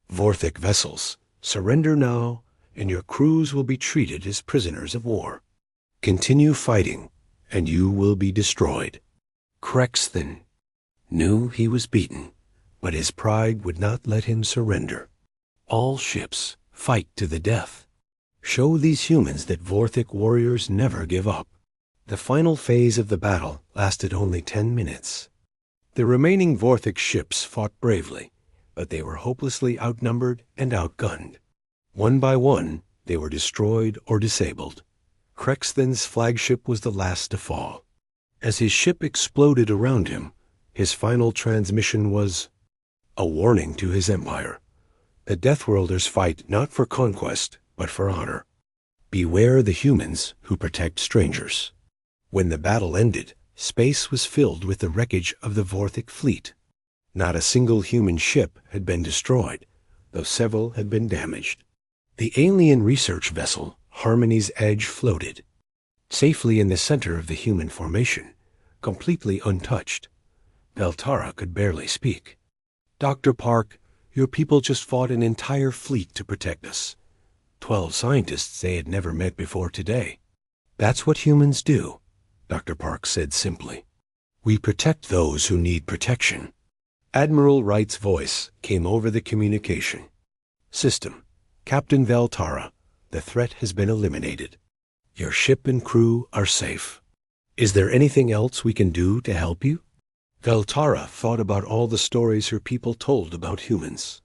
"Vorthic vessels, surrender now, and your crews will be treated as prisoners of war. Continue fighting, and you will be destroyed." Krexthan knew he was beaten, but his pride would not let him surrender. All ships fight to the death. Show these humans that Vorthic warriors never give up. The final phase of the battle lasted only 10 minutes. The remaining Vorthic ships fought bravely, but they were hopelessly outnumbered and outgunned. One by one, they were destroyed or disabled. Krexthan's flagship was the last to fall. As his ship exploded around him, his final transmission was a warning to his empire. The Deathworlders fight not for conquest, but for honor. Beware the humans who protect strangers. When the battle ended, space was filled with the wreckage of the Vorthic fleet. Not a single human ship had been destroyed, though several had been damaged. The alien research vessel, Harmony's Edge, floated safely in the center of the human formation, completely untouched. Veltara could barely speak. "Dr. Park, your people just fought an entire fleet to protect us. 12 scientists they had never met before today." "That's what humans do," Dr. Park said simply. "We protect those who need protection." Admiral Wright's voice came over the communication. "System, Captain Veltara, the threat has been eliminated. Your ship and crew are safe. Is there anything else we can do to help you?" Veltara thought about all the stories her people told about humans.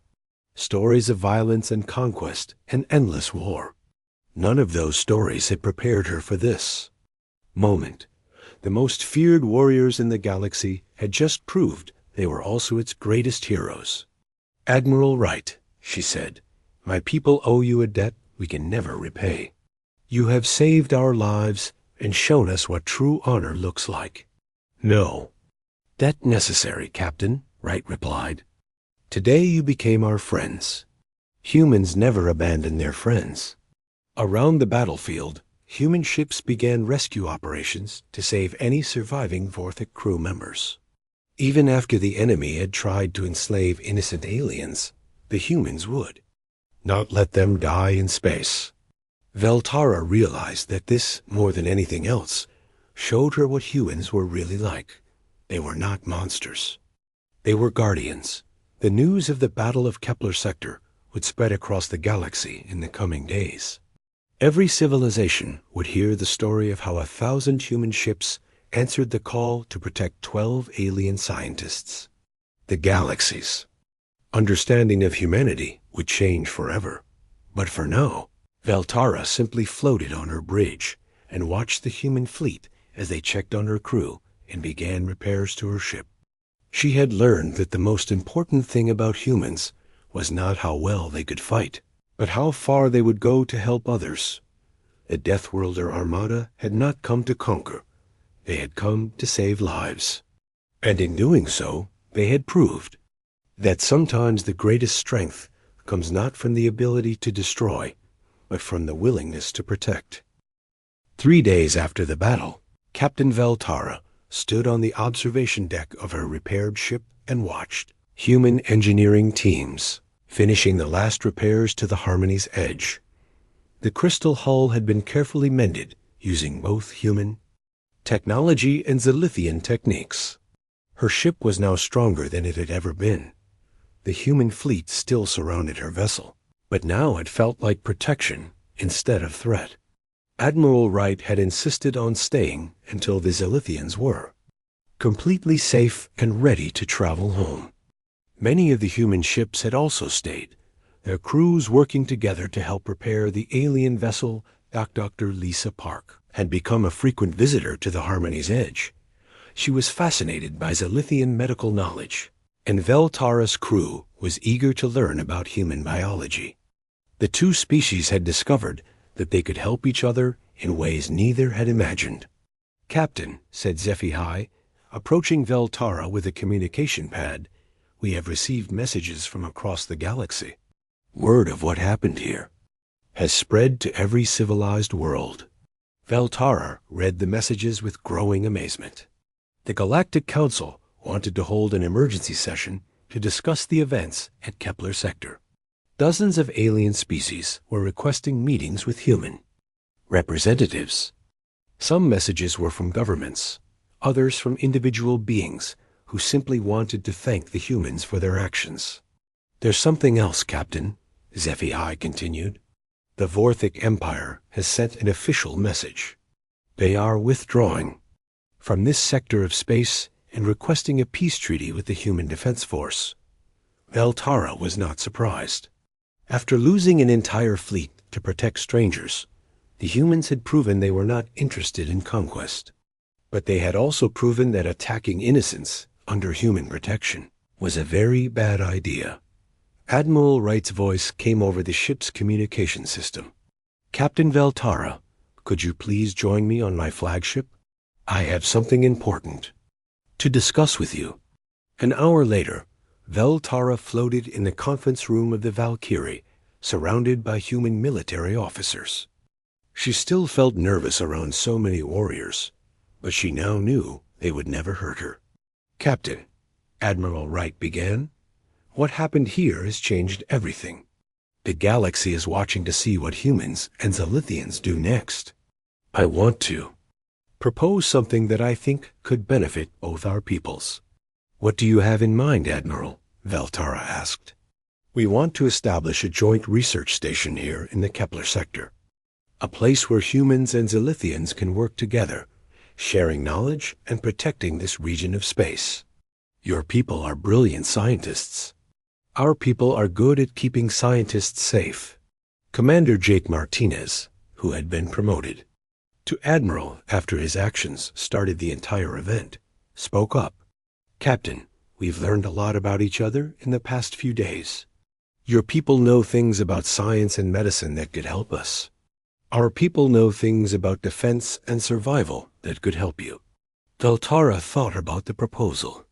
Stories of violence and conquest and endless war. None of those stories had prepared her for this moment. The most feared warriors in the galaxy had just proved they were also its greatest heroes. "Admiral Wright," she said, "my people owe you a debt we can never repay. You have saved our lives and shown us what true honor looks like." "No debt necessary, Captain," Wright replied. "Today you became our friends. Humans never abandon their friends." Around the battlefield, human ships began rescue operations to save any surviving Vorthic crew members. Even after the enemy had tried to enslave innocent aliens, the humans would not let them die in space. Veltara realized that this, more than anything else, showed her what humans were really like. They were not monsters. They were guardians. The news of the Battle of Kepler Sector would spread across the galaxy in the coming days. Every civilization would hear the story of how 1,000 human ships answered the call to protect 12 alien scientists. The galaxy's understanding of humanity would change forever. But for now, Veltara simply floated on her bridge and watched the human fleet as they checked on her crew and began repairs to her ship. She had learned that the most important thing about humans was not how well they could fight, but how far they would go to help others. The Deathworlder Armada had not come to conquer. They had come to save lives. And in doing so, they had proved that sometimes the greatest strength comes not from the ability to destroy, but from the willingness to protect. 3 days after the battle, Captain Veltara stood on the observation deck of her repaired ship and watched human engineering teams finishing the last repairs to the Harmony's edge. The crystal hull had been carefully mended using both human technology and Zilithian techniques. Her ship was now stronger than it had ever been. The human fleet still surrounded her vessel, but now it felt like protection instead of threat. Admiral Wright had insisted on staying until the Zilithians were completely safe and ready to travel home. Many of the human ships had also stayed, their crews working together to help repair the alien vessel. Dr. Lisa Park had become a frequent visitor to the Harmony's edge. She was fascinated by Zilithian medical knowledge, and Veltara's crew was eager to learn about human biology. The two species had discovered that they could help each other in ways neither had imagined. "Captain," said SCI, approaching Veltara with a communication pad, "we have received messages from across the galaxy. Word of what happened here has spread to every civilized world." Veltara read the messages with growing amazement. The Galactic Council wanted to hold an emergency session to discuss the events at Kepler Sector. Dozens of alien species were requesting meetings with human representatives. Some messages were from governments, others from individual beings who simply wanted to thank the humans for their actions. "There's something else, Captain," SCI continued. "The Vorthic Empire has sent an official message. They are withdrawing from this sector of space and requesting a peace treaty with the Human Defense Force." Veltara was not surprised. After losing an entire fleet to protect strangers, the humans had proven they were not interested in conquest. But they had also proven that attacking innocents under human protection was a very bad idea. Admiral Wright's voice came over the ship's communication system. "Captain Veltara, could you please join me on my flagship? I have something important to discuss with you." An hour later, Veltara floated in the conference room of the Valkyrie, surrounded by human military officers. She still felt nervous around so many warriors, but she now knew they would never hurt her. "Captain," Admiral Wright began, "what happened here has changed everything. The galaxy is watching to see what humans and Zilithians do next. I want to propose something that I think could benefit both our peoples." "What do you have in mind, Admiral?" Veltara asked. "We want to establish a joint research station here in the Kepler sector, a place where humans and Zilithians can work together, sharing knowledge and protecting this region of space. Your people are brilliant scientists. Our people are good at keeping scientists safe." Commander Jake Martinez, who had been promoted to Admiral after his actions started the entire event, spoke up. "Captain, we've learned a lot about each other in the past few days. Your people know things about science and medicine that could help us. Our people know things about defense and survival that could help you." Veltara thought about the proposal.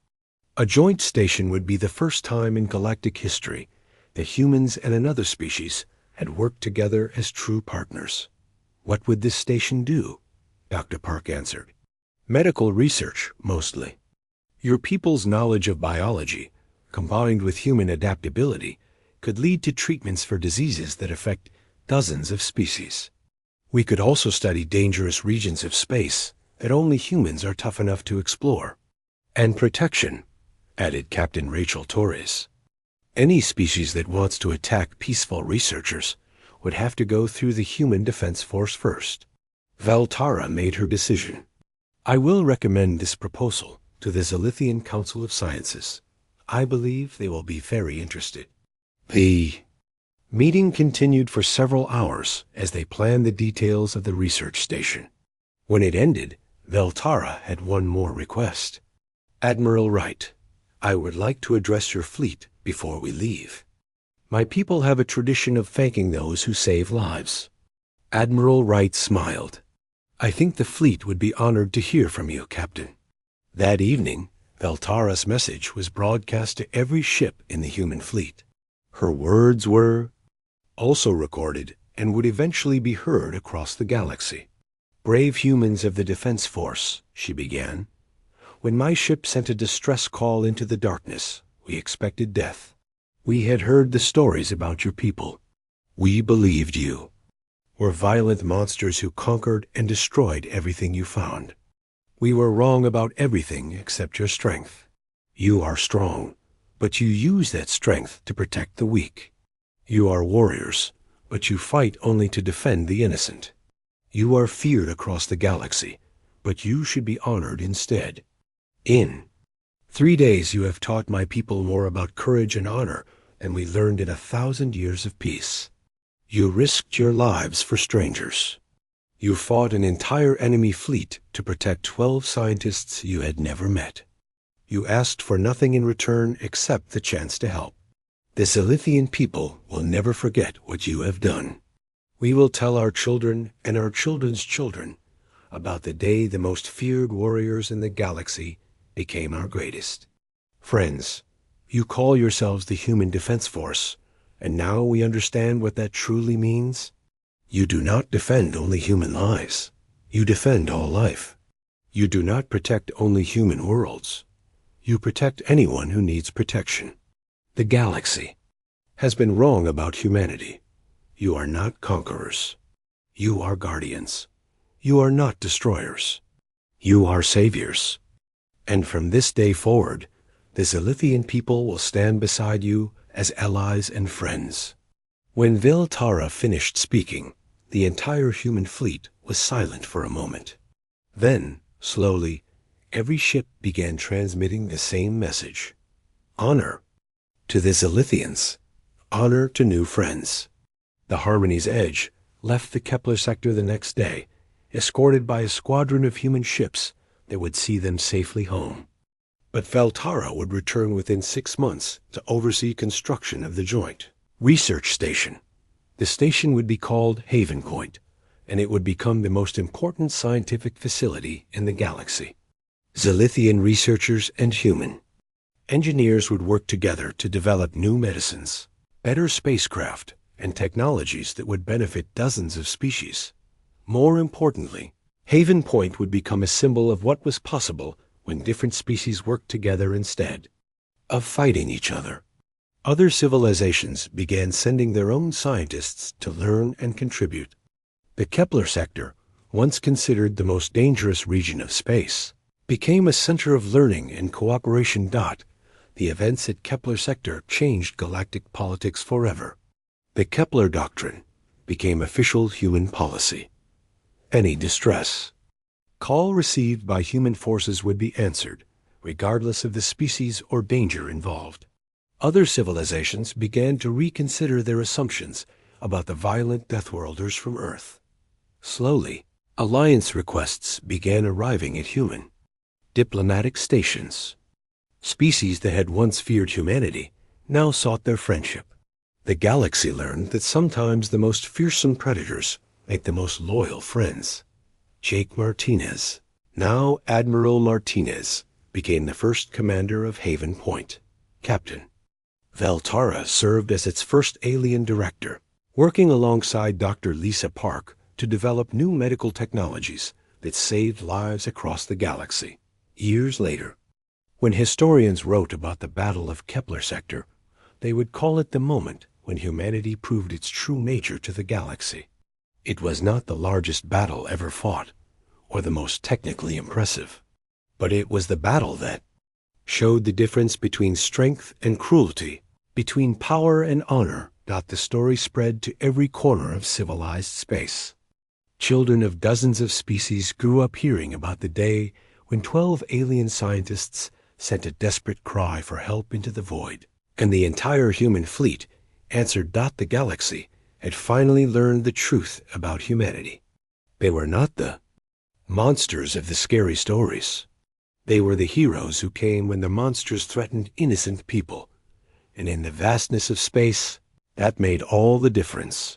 A joint station would be the first time in galactic history that humans and another species had worked together as true partners. "What would this station do?" Dr. Park answered. "Medical research, mostly. Your people's knowledge of biology, combined with human adaptability, could lead to treatments for diseases that affect dozens of species. We could also study dangerous regions of space that only humans are tough enough to explore. And protection," added Captain Rachel Torres. "Any species that wants to attack peaceful researchers would have to go through the Human Defense Force first." Veltara made her decision. "I will recommend this proposal to the Zilithian Council of Sciences. I believe they will be very interested." The meeting continued for several hours as they planned the details of the research station. When it ended, Veltara had one more request. "Admiral Wright, I would like to address your fleet before we leave." My people have a tradition of thanking those who save lives. Admiral Wright smiled. I think the fleet would be honored to hear from you, Captain. That evening, Veltara's message was broadcast to every ship in the human fleet. Her words were also recorded and would eventually be heard across the galaxy. Brave humans of the Defense Force, she began. When my ship sent a distress call into the darkness, we expected death. We had heard the stories about your people. We believed you were violent monsters who conquered and destroyed everything you found. We were wrong about everything except your strength. You are strong, but you use that strength to protect the weak. You are warriors, but you fight only to defend the innocent. You are feared across the galaxy, but you should be honored instead. In 3 days you have taught my people more about courage and honor than we learned in 1,000 years of peace. You risked your lives for strangers. You fought an entire enemy fleet to protect 12 scientists you had never met. You asked for nothing in return except the chance to help. The Silithian people will never forget what you have done. We will tell our children and our children's children about the day the most feared warriors in the galaxy became our greatest. Friends, you call yourselves the Human Defense Force, and now we understand what that truly means. You do not defend only human lives. You defend all life. You do not protect only human worlds. You protect anyone who needs protection. The galaxy has been wrong about humanity. You are not conquerors. You are guardians. You are not destroyers. You are saviors. And from this day forward, the Zilithian people will stand beside you as allies and friends. When Veltara finished speaking, the entire human fleet was silent for a moment. Then, slowly, every ship began transmitting the same message. Honor to the Zilithians. Honor to new friends. The Harmony's Edge left the Kepler sector the next day, escorted by a squadron of human ships that would see them safely home. But Veltara would return within 6 months to oversee construction of the joint research station. The station would be called Haven Point, and it would become the most important scientific facility in the galaxy. Zilithian researchers and human engineers would work together to develop new medicines, better spacecraft, and technologies that would benefit dozens of species. More importantly, Haven Point would become a symbol of what was possible when different species worked together instead of fighting each other. Other civilizations began sending their own scientists to learn and contribute. The Kepler sector, once considered the most dangerous region of space, became a center of learning and cooperation. The events at Kepler sector changed galactic politics forever. The Kepler Doctrine became official human policy. Any distress call received by human forces would be answered, regardless of the species or danger involved. Other civilizations began to reconsider their assumptions about the violent Deathworlders from Earth. Slowly, alliance requests began arriving at human diplomatic stations. Species that had once feared humanity now sought their friendship. The galaxy learned that sometimes the most fearsome predators make the most loyal friends. Jake Martinez, now Admiral Martinez, became the first commander of Haven Point. Captain Veltara served as its first alien director, working alongside Dr. Lisa Park to develop new medical technologies that saved lives across the galaxy. Years later, when historians wrote about the Battle of Kepler sector, they would call it the moment when humanity proved its true nature to the galaxy. It was not the largest battle ever fought, or the most technically impressive, but it was the battle that showed the difference between strength and cruelty, between power and honor. The story spread to every corner of civilized space. Children of dozens of species grew up hearing about the day when 12 alien scientists sent a desperate cry for help into the void, and the entire human fleet answered. The galaxy had finally learned the truth about humanity. They were not the monsters of the scary stories. They were the heroes who came when the monsters threatened innocent people. And in the vastness of space, That made all the difference.